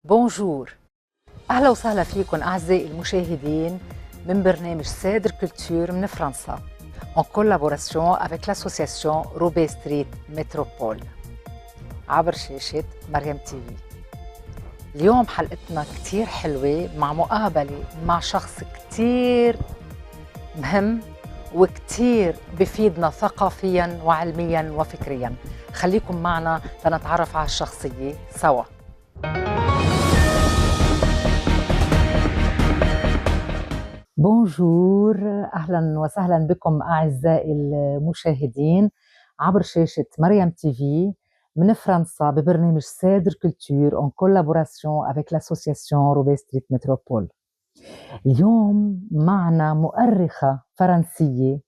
بونجور. أهلا وسهلا فيكم أعزائي المشاهدين من برنامج سادر كولتور من فرنسا en collaboration avec l'association Roubaix Street Métropole عبر شاشة مريم تيفي. اليوم حلقتنا كتير حلوة مع مقابلة مع شخص كتير مهم وكتير بفيدنا ثقافياً وعلمياً وفكرياً. خليكم معنا لنتعرف على الشخصية سوا. بونجور، أهلاً وسهلاً بكم أعزائي المشاهدين عبر شاشة مريم تيفي من فرنسا ببرنامج سادر كولتور en collaboration avec l'association Roubaix Street Métropole. اليوم معنا مؤرخة فرنسية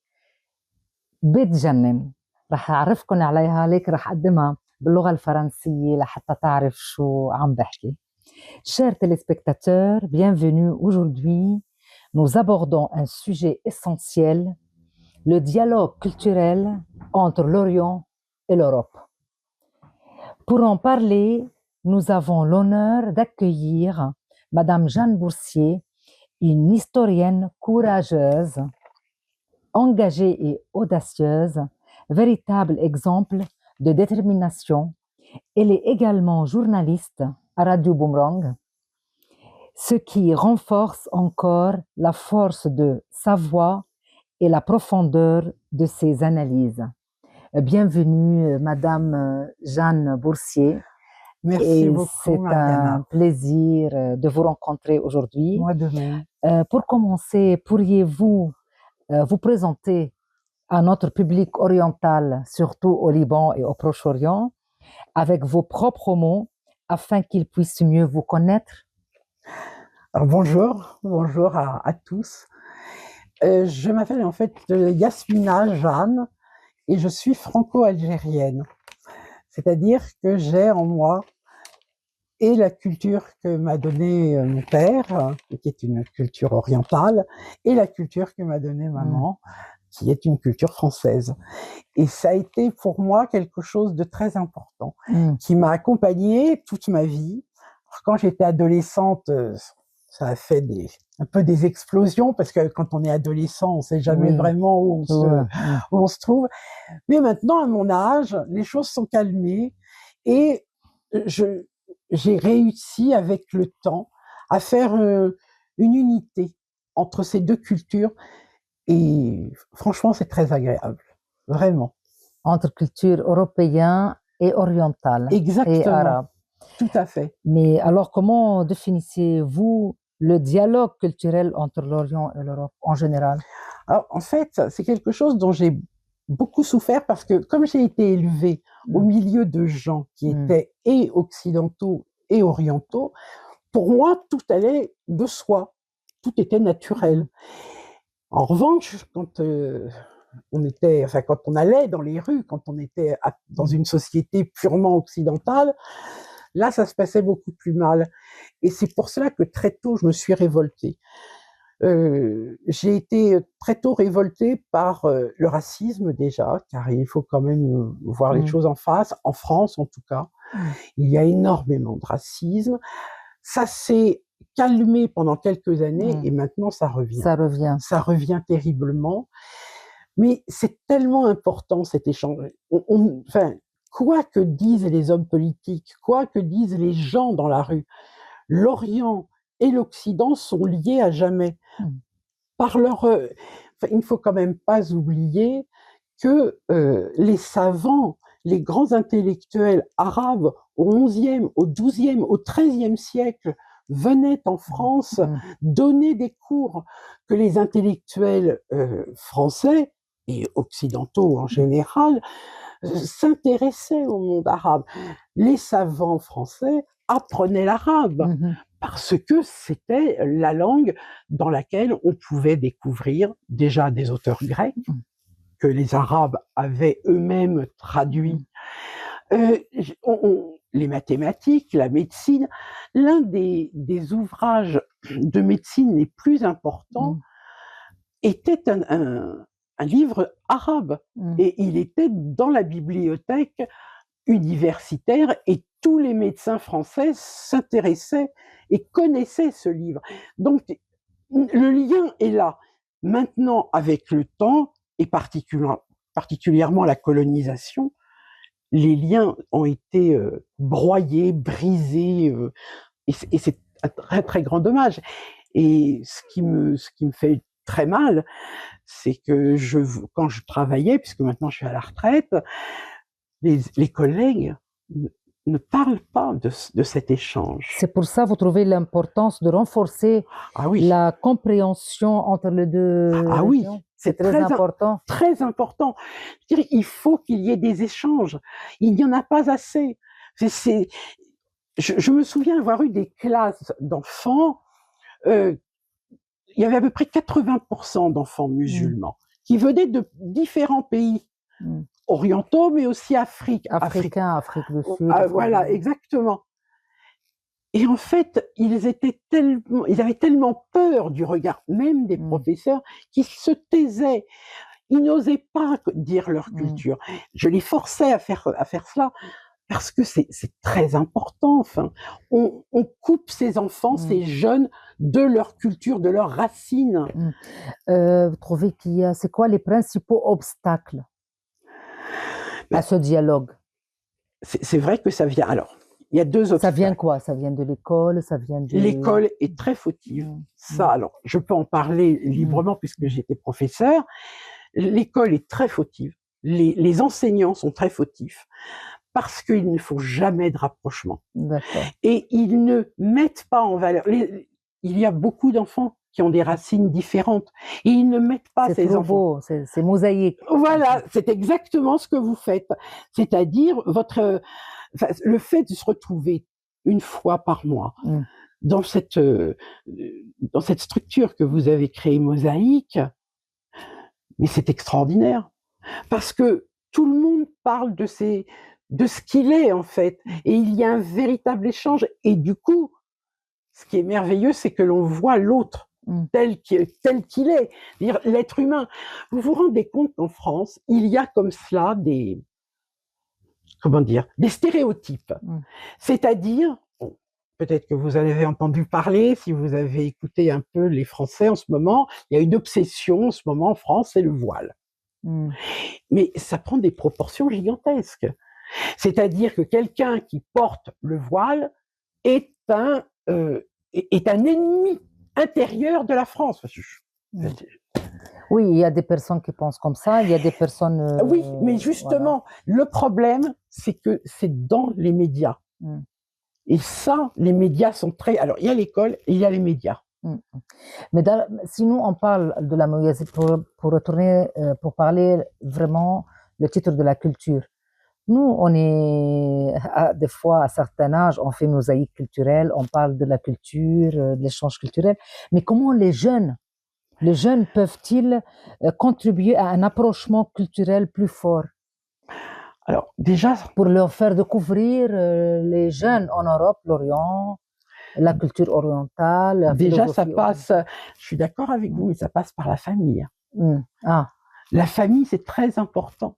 بتجنن، رح أعرفكم عليها لكن رح أقدمها باللغة الفرنسية لحتى تعرف شو عم بحكي. Chers téléspectateurs, bienvenue aujourd'hui. Nous abordons un sujet essentiel, le dialogue culturel entre l'Orient et l'Europe. Pour en parler, nous avons l'honneur d'accueillir Madame Jeanne Boursier, une historienne courageuse, engagée et audacieuse, véritable exemple de détermination. Elle est également journaliste à Radio Boomerang, ce qui renforce encore la force de sa voix et la profondeur de ses analyses. Bienvenue, Madame Jeanne Boursier. Merci Et beaucoup, c'est Mariana. un plaisir de vous rencontrer aujourd'hui. Moi de même. Pour commencer, pourriez-vous vous présenter à notre public oriental, surtout au Liban et au Proche-Orient, avec vos propres mots, afin qu'ils puissent mieux vous connaître? Alors, bonjour à tous. Je m'appelle en fait Yasmina Jeanne et je suis franco-algérienne. C'est-à-dire que j'ai en moi et la culture que m'a donnée mon père, qui est une culture orientale, et la culture que m'a donnée maman, qui est une culture française. Et ça a été pour moi quelque chose de très important, qui m'a accompagnée toute ma vie. Alors, quand j'étais adolescente, ça a fait un peu des explosions, parce que quand on est adolescent, on ne sait jamais vraiment où on se trouve. Mais maintenant, à mon âge, les choses sont calmées et j'ai réussi avec le temps à faire une unité entre ces deux cultures. Et franchement, c'est très agréable, vraiment. Entre culture européenne et orientale. Exactement. Et arabe. Tout à fait. Mais alors, comment définissez-vous le dialogue culturel entre l'Orient et l'Europe en général? Alors, en fait, c'est quelque chose dont j'ai beaucoup souffert parce que comme j'ai été élevée au milieu de gens qui étaient et occidentaux et orientaux, pour moi, tout allait de soi. Tout était naturel. En revanche, quand on allait dans les rues, quand on était dans une société purement occidentale, là, ça se passait beaucoup plus mal. Et c'est pour cela que très tôt, je me suis révoltée. J'ai été très tôt révoltée par le racisme déjà, car il faut quand même voir les choses en face. En France, en tout cas, il y a énormément de racisme. Ça s'est calmé pendant quelques années et maintenant ça revient. Ça revient terriblement. Mais c'est tellement important cet échange. Quoi que disent les hommes politiques, quoi que disent les gens dans la rue, l'Orient et l'Occident sont liés à jamais. Par leur, il ne faut quand même pas oublier que les savants, les grands intellectuels arabes au XIe, au XIIe, au XIIIe siècle venaient en France donner des cours, que les intellectuels français et occidentaux en général s'intéressaient au monde arabe. Les savants français apprenaient l'arabe parce que c'était la langue dans laquelle on pouvait découvrir déjà des auteurs grecs que les Arabes avaient eux-mêmes traduits, les mathématiques, la médecine. L'un des ouvrages de médecine les plus importants était un livre arabe et il était dans la bibliothèque universitaire et tous les médecins français s'intéressaient et connaissaient ce livre. Donc, le lien est là. Maintenant, avec le temps, et particulièrement la colonisation, les liens ont été broyés, brisés, et c'est un très très grand dommage. Et ce qui me fait très mal, c'est que quand je travaillais, puisque maintenant je suis à la retraite, les collègues ne parlent pas de cet échange. C'est pour ça que vous trouvez l'importance de renforcer Ah oui, la compréhension entre les deux ah oui, régions. c'est très important. très important. Je dirais, il faut qu'il y ait des échanges. Il n'y en a pas assez. Je me souviens avoir eu des classes d'enfants. Il y avait à peu près 80% d'enfants musulmans qui venaient de différents pays orientaux, mais aussi Africains, Afrique du Sud. Voilà, exactement. Et en fait, ils avaient tellement peur du regard, même des professeurs, qu'ils se taisaient. Ils n'osaient pas dire leur culture. Je les forçais à faire cela parce que c'est très important. Enfin, on coupe ces enfants, ces jeunes, de leur culture, de leurs racines. Vous trouvez c'est quoi les principaux obstacles à ce dialogue? C'est vrai que ça vient. Alors, il y a deux obstacles. Ça vient quoi? Ça vient de l'école? Ça vient de... L'école est très fautive. Ça, alors, je peux en parler librement puisque j'étais professeur. L'école est très fautive. Les enseignants sont très fautifs parce qu'il ne faut jamais de rapprochement. Et ils ne mettent pas en valeur. Il y a beaucoup d'enfants qui ont des racines différentes et ils ne mettent pas ces enfants. C'est beau, c'est mosaïque. Voilà, c'est exactement ce que vous faites. C'est-à-dire le fait de se retrouver une fois par mois dans cette structure que vous avez créée, Mosaïque, mais c'est extraordinaire parce que tout le monde parle de ce qu'il est en fait, et il y a un véritable échange. Et du coup, ce qui est merveilleux, c'est que l'on voit l'autre tel qu'il est, c'est-à-dire l'être humain. Vous vous rendez compte qu'en France, il y a comme cela des stéréotypes. C'est-à-dire, peut-être que vous en avez entendu parler, si vous avez écouté un peu les Français en ce moment, il y a une obsession en ce moment en France, c'est le voile. Mais ça prend des proportions gigantesques. C'est-à-dire que quelqu'un qui porte le voile est un ennemi intérieur de la France. Oui, il y a des personnes qui pensent comme ça, il y a des personnes... oui, mais justement, le problème, c'est que c'est dans les médias. Et ça, les médias sont très... Alors, il y a l'école et il y a les médias. Mais si nous, on parle de la mosaïque, pour retourner, pour parler vraiment le titre de la culture, nous, on est, des fois, à certains âges, on fait mosaïque culturelle, on parle de la culture, de l'échange culturel, mais comment les jeunes peuvent-ils contribuer à un approchement culturel plus fort? Alors, déjà... Pour leur faire découvrir, les jeunes en Europe, l'Orient, la culture orientale. Déjà, ça passe, je suis d'accord avec vous, mais ça passe par la famille. La famille, c'est très important.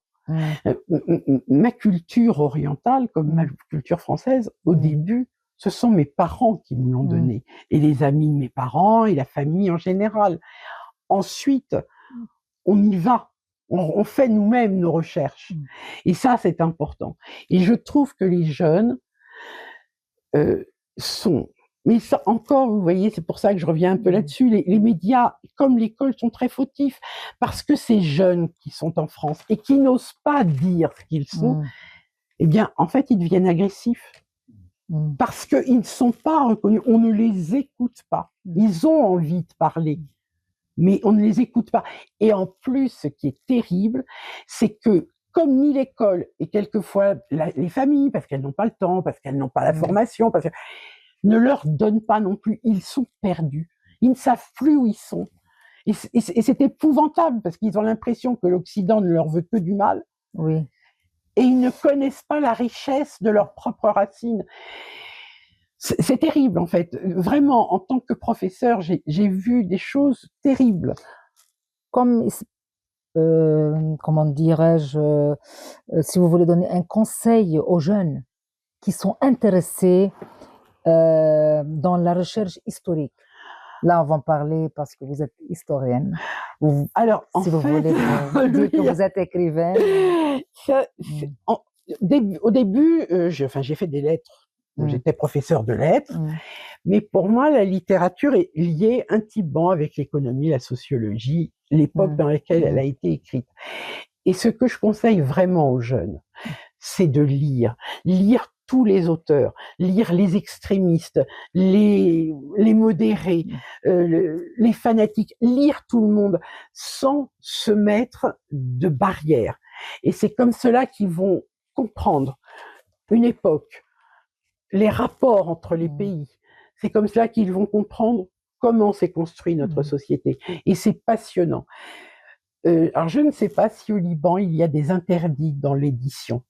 Ma culture orientale, comme ma culture française, au début, ce sont mes parents qui me l'ont donnée, et les amis de mes parents, et la famille en général. Ensuite, on y va, on fait nous-mêmes nos recherches, et ça, c'est important. Et je trouve que les jeunes sont... Mais ça encore, vous voyez, c'est pour ça que je reviens un peu là-dessus, les médias, comme l'école, sont très fautifs, parce que ces jeunes qui sont en France et qui n'osent pas dire ce qu'ils sont, eh bien, en fait, ils deviennent agressifs. Parce qu'ils ne sont pas reconnus, on ne les écoute pas. Ils ont envie de parler, mais on ne les écoute pas. Et en plus, ce qui est terrible, c'est que comme ni l'école, et quelquefois les familles, parce qu'elles n'ont pas le temps, parce qu'elles n'ont pas la formation, parce que ne leur donnent pas non plus, ils sont perdus, ils ne savent plus où ils sont. Et c'est épouvantable, parce qu'ils ont l'impression que l'Occident ne leur veut que du mal. Oui. Et ils ne connaissent pas la richesse de leurs propres racines. C'est terrible, en fait. Vraiment, en tant que professeur, j'ai vu des choses terribles. Comme, comment dirais-je, si vous voulez donner un conseil aux jeunes qui sont intéressés dans la recherche historique. Là, on va en parler parce que vous êtes historienne. Alors, en Si vous fait, voulez vous dire que vous êtes écrivaine. au début, j'ai fait des lettres. J'étais professeur de lettres. Mais pour moi, la littérature est liée intimement avec l'économie, la sociologie, l'époque dans laquelle elle a été écrite. Et ce que je conseille vraiment aux jeunes, c'est de lire tous les auteurs, lire les extrémistes, les modérés, les fanatiques, lire tout le monde sans se mettre de barrières. Et c'est comme cela qu'ils vont comprendre une époque, les rapports entre les pays. C'est comme cela qu'ils vont comprendre comment s'est construite notre société. Et c'est passionnant. Alors, je ne sais pas si au Liban, il y a des interdits dans l'édition.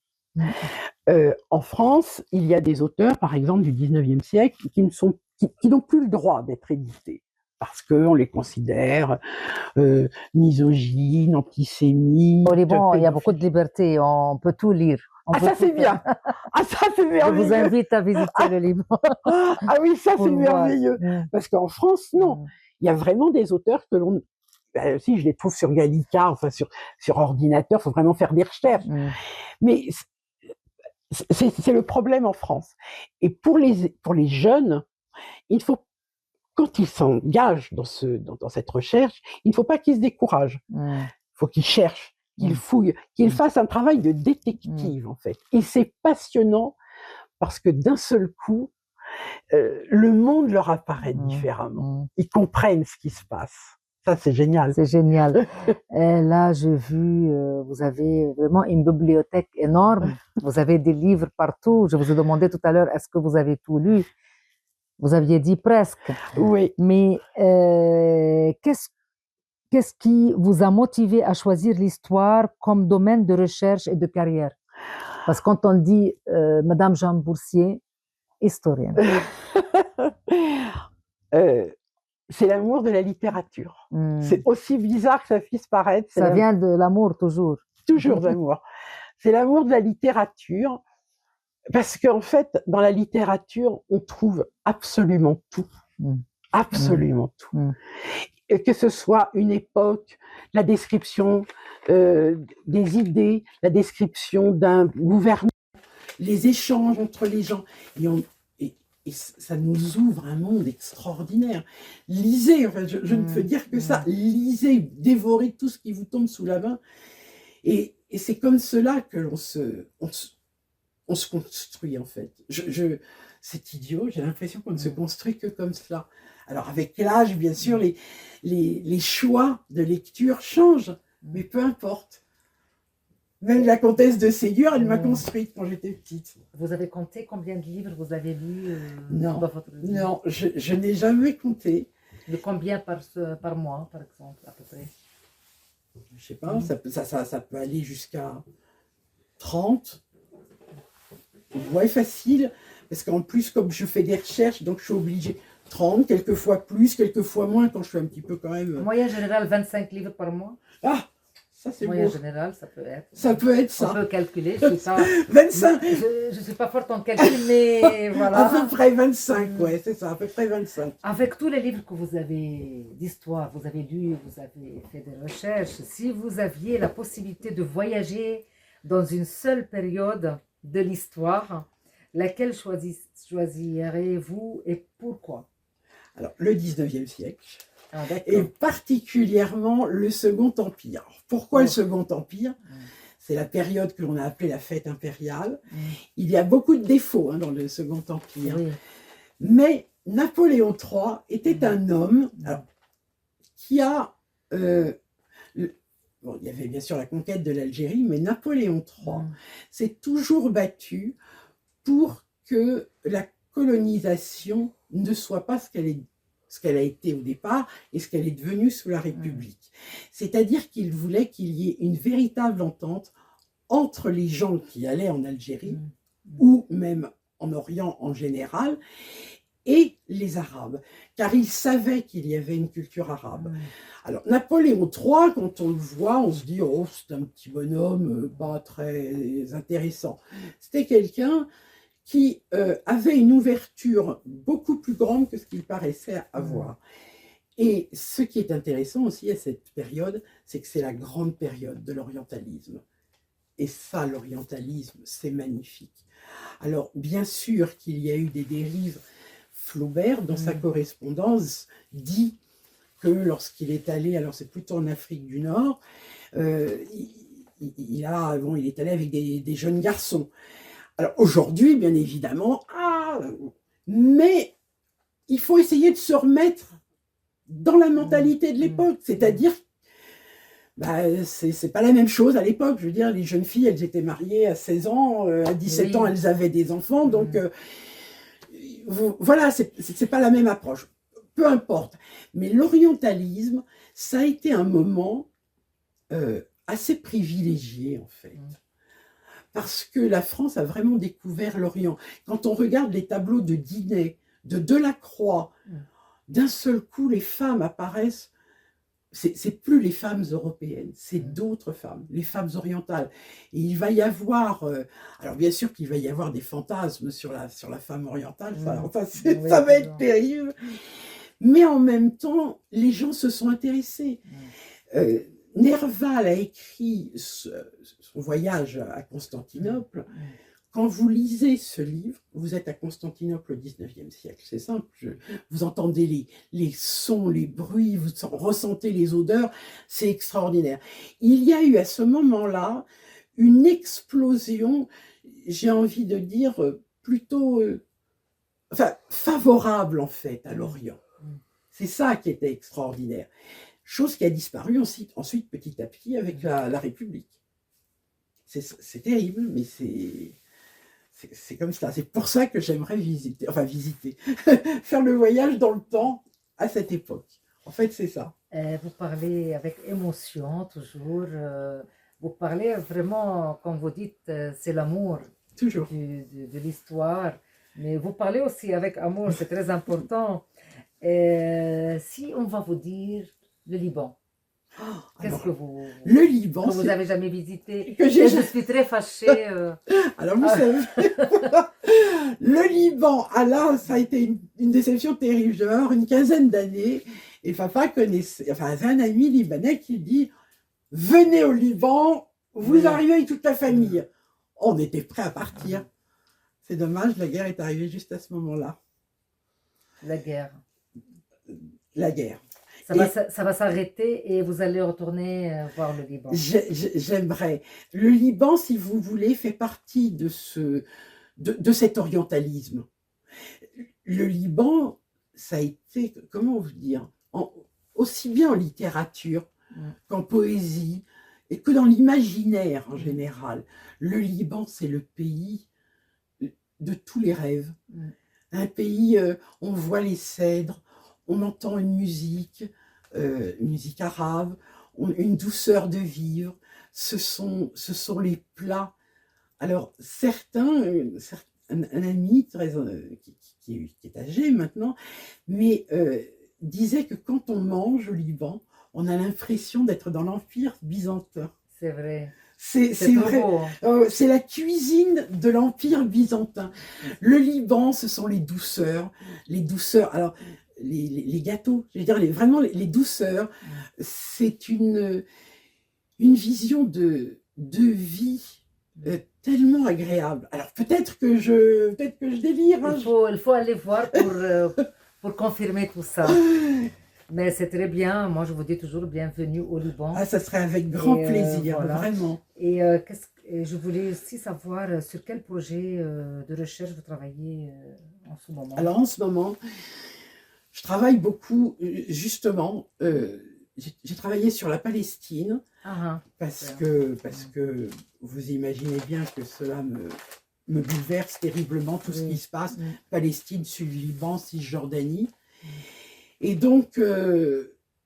En France, il y a des auteurs, par exemple, du 19e siècle, qui n'ont plus le droit d'être édités, parce qu'on les considère misogynes, antisémites. Au Liban, il y a beaucoup de liberté, on peut tout lire. Ça c'est bien. Ça c'est merveilleux. Je vous invite à visiter le Liban. Ah oui, ça c'est merveilleux. Parce qu'en France, non. Il y a vraiment des auteurs que l'on... si je les trouve sur Gallica, enfin sur ordinateur, il faut vraiment faire des recherches. Mais c'est le problème en France. Et pour les jeunes, il faut, quand ils s'engagent dans cette recherche, il ne faut pas qu'ils se découragent. Il faut qu'ils cherchent, qu'ils fouillent, qu'ils fassent un travail de détective, en fait. Et c'est passionnant parce que d'un seul coup, le monde leur apparaît différemment. Ils comprennent ce qui se passe. Ça, c'est génial. C'est génial. Et là, j'ai vu, vous avez vraiment une bibliothèque énorme. Vous avez des livres partout. Je vous ai demandé tout à l'heure, est-ce que vous avez tout lu? Vous aviez dit presque. Oui. Mais qu'est-ce qui vous a motivé à choisir l'histoire comme domaine de recherche et de carrière? Parce que quand on dit Madame Jean Boursier, historienne. C'est l'amour de la littérature. C'est aussi bizarre que ça puisse paraître. Ça vient de l'amour, toujours. Toujours l'amour. C'est l'amour de la littérature, parce qu'en fait, dans la littérature, on trouve absolument tout. Absolument tout. Et que ce soit une époque, la description des idées, la description d'un gouvernement, les échanges entre les gens. Et ça nous ouvre un monde extraordinaire. Lisez, enfin, je ne peux dire que ça, lisez, dévorez tout ce qui vous tombe sous la main. Et c'est comme cela que l'on se construit, en fait. C'est idiot, j'ai l'impression qu'on ne se construit que comme cela. Alors, avec l'âge, bien sûr, les choix de lecture changent, mais peu importe. Même la comtesse de Ségur, elle m'a construite quand j'étais petite. Vous avez compté combien de livres vous avez lus Non, dans votre vie? Non, je n'ai jamais compté. De combien par mois, par exemple, à peu près? Je ne sais pas, ça peut aller jusqu'à 30. Ouais, facile, parce qu'en plus, comme je fais des recherches, donc je suis obligée. 30, quelquefois plus, quelquefois moins, quand je suis un petit peu quand même... Moyenne générale, 25 livres par mois. Ah, ça c'est moyenne beau. Générale, ça peut être. Ça peut être ça. On peut calculer, je suis pas... 25. Je ne suis pas forte en calcul, mais voilà. À peu près 25, ouais, c'est ça, à peu près 25. Avec tous les livres que vous avez d'histoire, vous avez lu, vous avez fait des recherches, si vous aviez la possibilité de voyager dans une seule période de l'histoire, laquelle choisirez-vous et pourquoi? Alors, le 19e siècle, et particulièrement le Second Empire. Pourquoi le Second Empire? C'est la période que l'on a appelée la fête impériale. Il y a beaucoup de défauts dans le Second Empire. Mais Napoléon III était un homme qui a... il y avait bien sûr la conquête de l'Algérie, mais Napoléon III s'est toujours battu pour que la colonisation ne soit pas ce qu'elle a été au départ et ce qu'elle est devenue sous la République. C'est-à-dire qu'il voulait qu'il y ait une véritable entente entre les gens qui allaient en Algérie, ou même en Orient en général, et les Arabes, car il savait qu'il y avait une culture arabe. Alors, Napoléon III, quand on le voit, on se dit « Oh, c'est un petit bonhomme, pas très intéressant ». C'était quelqu'un qui avait une ouverture beaucoup plus grande que ce qu'il paraissait avoir. Et ce qui est intéressant aussi à cette période, c'est que c'est la grande période de l'orientalisme. Et ça, l'orientalisme, c'est magnifique. Alors, bien sûr qu'il y a eu des dérives. Flaubert, dans sa correspondance, dit que lorsqu'il est allé, alors c'est plutôt en Afrique du Nord, il est allé avec des jeunes garçons. Alors aujourd'hui, bien évidemment, mais il faut essayer de se remettre dans la mentalité de l'époque, c'est-à-dire c'est pas la même chose à l'époque. Je veux dire, les jeunes filles, elles étaient mariées à 16 ans, à 17 ans, elles avaient des enfants, donc voilà, c'est pas la même approche. Peu importe. Mais l'orientalisme, ça a été un moment assez privilégié, en fait. Parce que la France a vraiment découvert l'Orient. Quand on regarde les tableaux de Dinet, de Delacroix, d'un seul coup, les femmes apparaissent. C'est plus les femmes européennes, c'est d'autres femmes, les femmes orientales. Et il va y avoir, alors bien sûr qu'il va y avoir des fantasmes sur la femme orientale, ça va être terrible. Mais en même temps, les gens se sont intéressés. Nerval a écrit son voyage à Constantinople. Quand vous lisez ce livre, vous êtes à Constantinople au XIXe siècle, c'est simple, vous entendez les sons, les bruits, vous ressentez les odeurs, c'est extraordinaire. Il y a eu à ce moment-là une explosion, j'ai envie de dire, plutôt favorable en fait à l'Orient. C'est ça qui était extraordinaire. Chose qui a disparu ensuite petit à petit avec la République. C'est terrible, mais c'est comme ça. C'est pour ça que j'aimerais visiter, faire le voyage dans le temps à cette époque. En fait, c'est ça. Vous parlez avec émotion toujours. Vous parlez vraiment, comme vous dites, c'est l'amour toujours de l'histoire. Mais vous parlez aussi avec amour, c'est très important. Si on va vous dire le Liban, qu'est-ce que le Liban, que vous n'avez jamais visité? Je suis très fâchée. Alors vous savez, le Liban, là, ça a été une déception terrible. Je devais avoir une quinzaine d'années et papa connaissait, c'est un ami libanais qui dit « Venez au Liban, vous arrivez avec toute la famille ». On était prêts à partir. C'est dommage, la guerre est arrivée juste à ce moment-là. La guerre. Ça va s'arrêter et vous allez retourner voir le Liban. J'aimerais. Le Liban, si vous voulez, fait partie de cet orientalisme. Le Liban, ça a été, comment vous dire, aussi bien en littérature qu'en poésie et que dans l'imaginaire en général. Le Liban, c'est le pays de tous les rêves. Un pays, on voit les cèdres, on entend une musique arabe, une douceur de vivre, ce sont les plats. Alors un ami qui est âgé maintenant, mais disait que quand on mange au Liban, on a l'impression d'être dans l'Empire byzantin. C'est vrai. C'est vrai. C'est la cuisine de l'Empire byzantin. Le Liban, ce sont les douceurs. Alors, les gâteaux, je veux dire, vraiment les douceurs. C'est une vision de vie tellement agréable. Alors, peut-être que je délire. Hein. Il faut aller voir pour confirmer tout ça. Mais c'est très bien. Moi, je vous dis toujours bienvenue au Liban. Ça serait avec grand plaisir, voilà. Vraiment. Et je voulais aussi savoir sur quel projet de recherche vous travaillez en ce moment. Alors, en ce moment, je travaille beaucoup, justement, j'ai travaillé sur la Palestine, parce que vous imaginez bien que cela me bouleverse terriblement, tout ce qui se passe. Palestine, Sud-Liban, Cisjordanie. Et donc,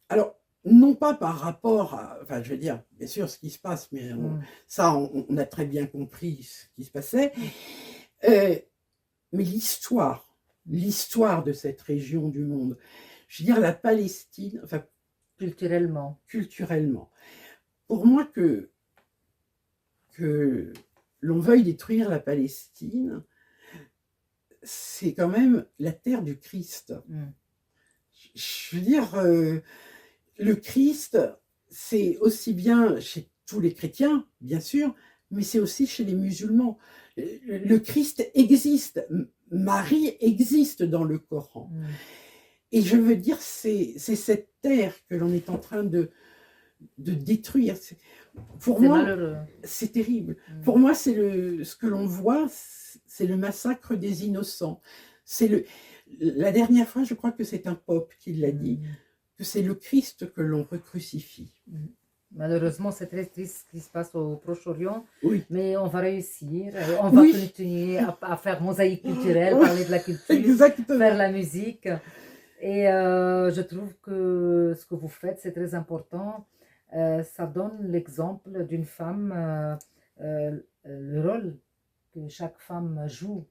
alors, non pas par rapport à, je veux dire, bien sûr, ce qui se passe, mais on a très bien compris ce qui se passait, mais l'histoire de cette région du monde, je veux dire, la Palestine, culturellement, pour moi que l'on veuille détruire la Palestine, c'est quand même la terre du Christ. Mm. Je veux dire, le Christ, c'est aussi bien chez tous les chrétiens, bien sûr, mais c'est aussi chez les musulmans. Le Christ existe, Marie existe dans le Coran. Mm. Et je veux dire, c'est cette terre que l'on est en train de détruire. Pour C'est moi, malheureux. c'est terrible. Mm. Pour moi, ce que l'on voit, c'est le massacre des innocents. La dernière fois, je crois que c'est un pope qui l'a dit, que c'est le Christ que l'on recrucifie. Malheureusement, c'est très triste ce qui se passe au Proche-Orient, Oui, mais on va réussir. On va oui, continuer à faire mosaïque culturelle, parler de la culture, exactement. faire la musique. Et je trouve que ce que vous faites, c'est très important. Ça donne l'exemple d'une femme, le rôle que chaque femme joue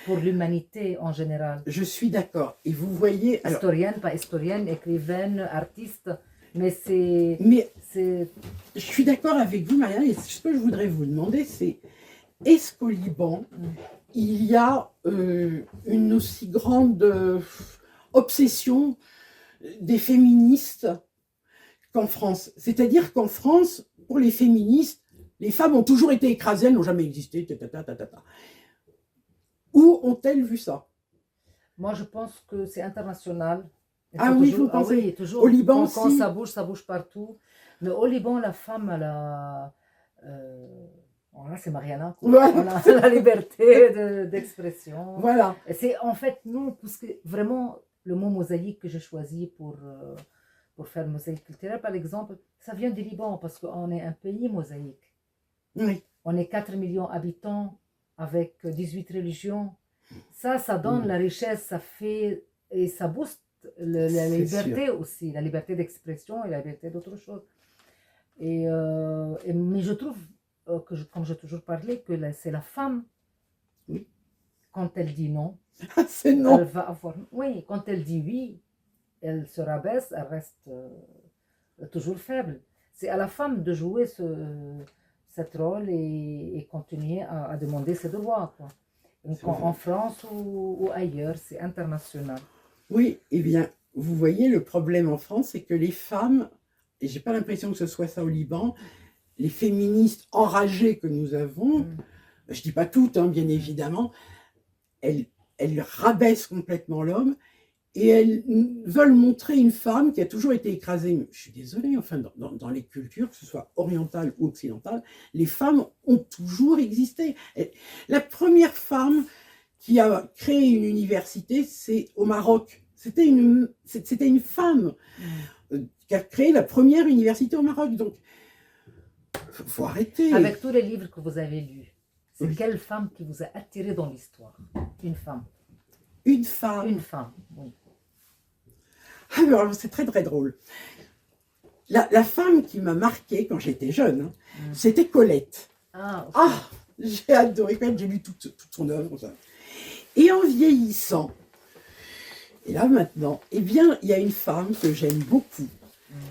pour l'humanité en général. Je suis d'accord. Et vous voyez, alors, Historienne, pas historienne, écrivaine, artiste, mais c'est... mais je suis d'accord avec vous, Marianne, et ce que je voudrais vous demander, c'est est-ce qu'au Liban, il y a une aussi grande obsession des féministes qu'en France? C'est-à-dire qu'en France, pour les féministes, les femmes ont toujours été écrasées, elles n'ont jamais existé, Où ont-elles vu ça? Moi, je pense que c'est international. Ah oui, toujours, vous pensez oui, toujours. au Liban quand aussi? ça bouge partout. Mais au Liban, la femme, elle a... voilà, c'est Mariana, quoi. Voilà. On a la liberté d'expression. Voilà. C'est en fait, nous, parce que vraiment, le mot mosaïque que j'ai choisi pour faire mosaïque culturelle, par exemple, ça vient du Liban, parce qu'on est un pays mosaïque. Oui. On est 4 millions d'habitants avec 18 religions. Ça donne la richesse, ça fait et ça booste la liberté aussi, la liberté d'expression et la liberté d'autre chose. Mais je trouve comme j'ai toujours parlé, que c'est la femme, oui, quand elle dit non, c'est non. Elle va avoir... Oui, quand elle dit oui, elle se rabaisse, elle reste toujours faible. C'est à la femme de jouer cette rôle et continuer à demander ses droits, quoi. En France ou ailleurs, c'est international. Oui, eh bien, vous voyez, le problème en France, c'est que les femmes, et j'ai pas l'impression que ce soit ça au Liban, les féministes enragées que nous avons, je dis pas toutes, hein, bien évidemment, elles rabaissent complètement l'homme et elles veulent montrer une femme qui a toujours été écrasée. Je suis désolée, enfin, dans les cultures, que ce soit orientales ou occidentales, les femmes ont toujours existé. Et la première femme qui a créé une université, c'est au Maroc. C'était une femme qui a créé la première université au Maroc. Donc, faut arrêter. Avec tous les livres que vous avez lus, c'est quelle femme qui vous a attiré dans l'histoire? Une femme. Une femme. Une femme, oui. Alors, c'est très très drôle. La femme qui m'a marquée quand j'étais jeune, c'était Colette. Ah, okay. Ah, j'ai adoré Colette, j'ai lu toute son œuvre. Ça. Et en vieillissant, et là maintenant, eh bien, il y a une femme que j'aime beaucoup.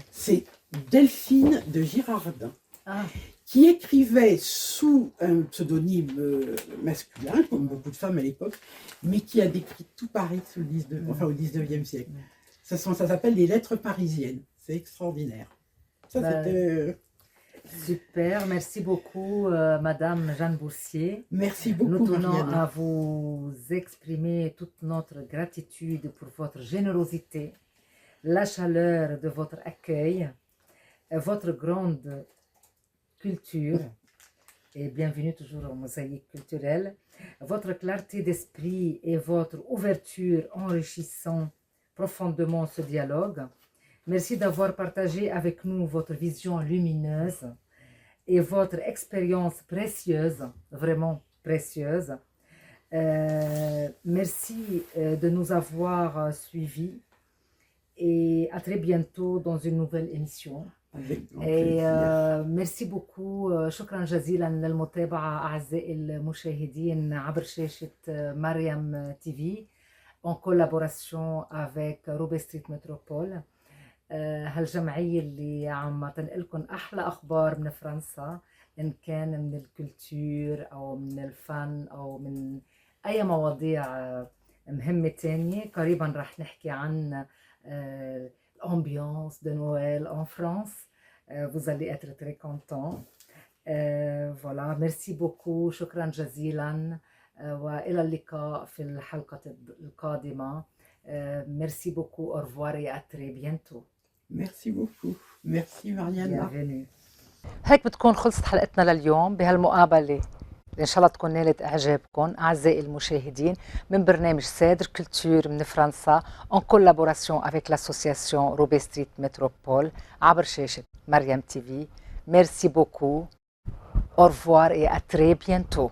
C'est Delphine de Girardin, qui écrivait sous un pseudonyme masculin, comme beaucoup de femmes à l'époque, mais qui a décrit tout Paris au 19e siècle. Ça s'appelle les lettres parisiennes. C'est extraordinaire. Ça, c'était... Super, merci beaucoup Madame Jeanne Boursier. Merci beaucoup. Nous tenons Marianne. à vous exprimer toute notre gratitude pour votre générosité, la chaleur de votre accueil, votre grande culture, et bienvenue toujours au Mosaïque culturelle, votre clarté d'esprit et votre ouverture enrichissant profondément ce dialogue. Merci d'avoir partagé avec nous votre vision lumineuse et votre expérience précieuse, vraiment précieuse. Merci de nous avoir suivis et à très bientôt dans une nouvelle émission. ميرسي بوكو شكرا جزيلا للمتابعة أعزائي المشاهدين عبر شاشة مريم تي في en collaboration avec روبي ستريت متروبول هالجمعية اللي عم تنقلكم أحلى أخبار من فرنسا إن كان من الكولتور أو من الفن أو من أي مواضيع مهمة تانية. قريبا رح نحكي عن l'ambiance de Noël en France. Vous allez être très content. Voilà, merci beaucoup. شكرا جزيلا. وإلى اللقاء في الحلقة القادمة. Merci beaucoup. Au revoir et à très bientôt. Merci beaucoup. Merci Mariana. Bienvenue. هيك بتكون خلصت حلقتنا لليوم بهالمقابلة اللي إن شاء الله تكون نالت إعجابكم أعزائي المشاهدين من برنامج سادر كولتور من فرنسا en collaboration avec l'association Roubaix Street Métropole عبر شاشة مريم تي في. Merci beaucoup. Au revoir et à très bientôt.